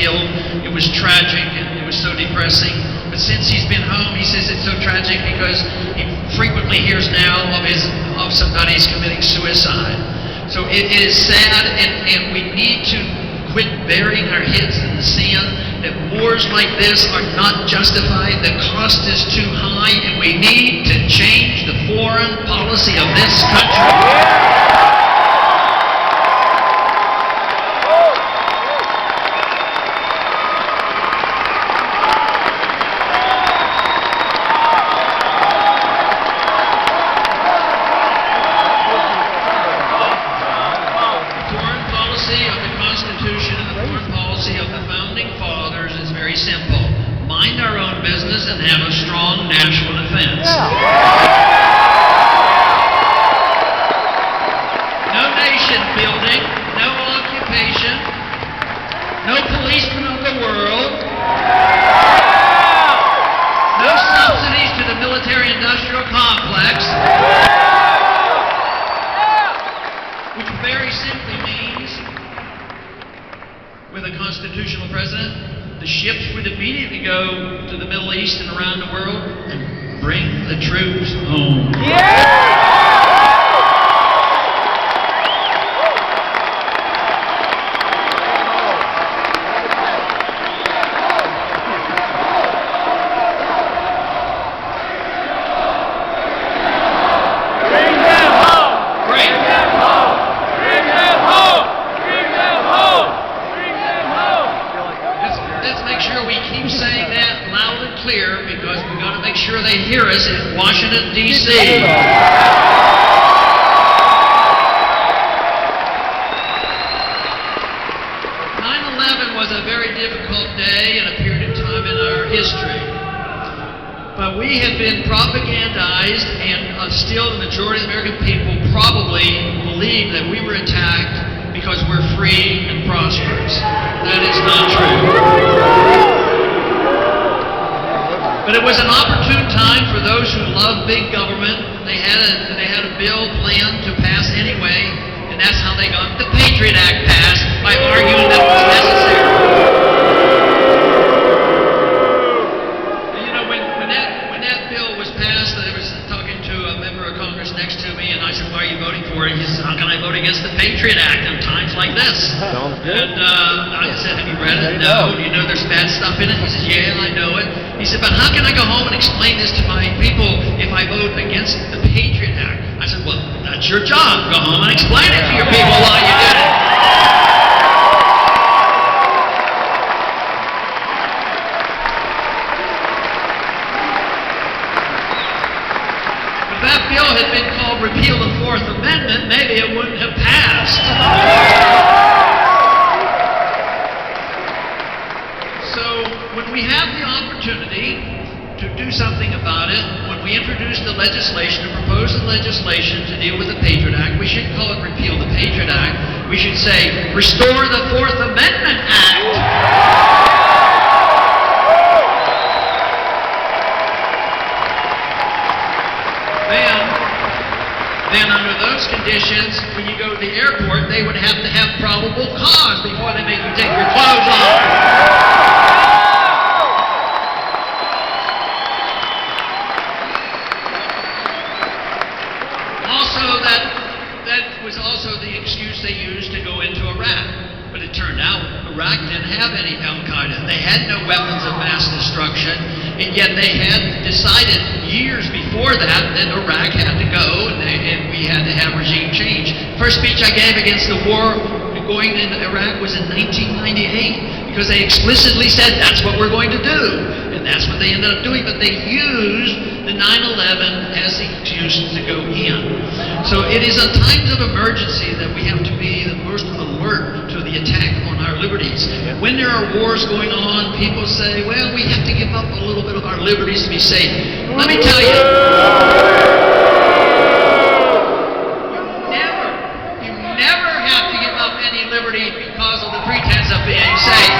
killed. It was tragic and it was so depressing. But since he's been home, he says it's so tragic because he frequently hears now of somebody's committing suicide. So it is sad, and we need to quit burying our heads in the sand. That wars like this are not justified. The cost is too high, and we need to change the foreign policy of this country. Simple. Mind our own business and have a strong national defense. No nation building, no occupation, no policeman of the world, no subsidies to the military-industrial complex, which very simply means, with a constitutional president, the ships would immediately go to the Middle East and around the world and bring the troops home. Because we've got to make sure they hear us in Washington, D.C. 9/11 was a very difficult day and a period of time in our history. But we have been propagandized, and still the majority of the American people probably believe that we were attacked because we're free and prosperous. That is not true. But it was an opportune time for those who love big government. They had a bill planned to pass anyway, and that's how they got the Patriot Act passed, by arguing that it was necessary. And you know, when that bill was passed, I was talking to a member of Congress next to me, and I said, "Why are you voting for it?" He said, "How can I vote against the Patriot Act in times like this?" Sounds good. And I said, "Have you read it?" "No." "Do you know there's bad stuff in it?" He says, "Yeah, I know it." He said, "But how can I go home and explain this to my people if I vote against the Patriot Act?" I said, "Well, that's your job. Go home and explain it to your people why you did it." If that bill had been called Repeal the Fourth Amendment, maybe it wouldn't have passed. When we have the opportunity to do something about it, when we introduce the legislation, or propose the legislation to deal with the Patriot Act, we shouldn't call it Repeal the Patriot Act. We should say, Restore the Fourth Amendment Act. Then under those conditions, when you go to the airport, they would have to have probable cause before they make you take your clothes off. That was also the excuse they used to go into Iraq. But it turned out Iraq didn't have any Al-Qaeda. They had no weapons of mass destruction, and yet they had decided years before that Iraq had to go, and we had to have regime change. First speech I gave against the war going into Iraq was in 1998, because they explicitly said that's what we're going to do. And that's what they ended up doing, but they used the 9/11 as the excuse to go in. So it is at times of emergency that we have to be the most alert to the attack on our liberties. When there are wars going on, people say, well, we have to give up a little bit of our liberties to be safe. Let me tell you, you never have to give up any liberty because of the pretense of being safe.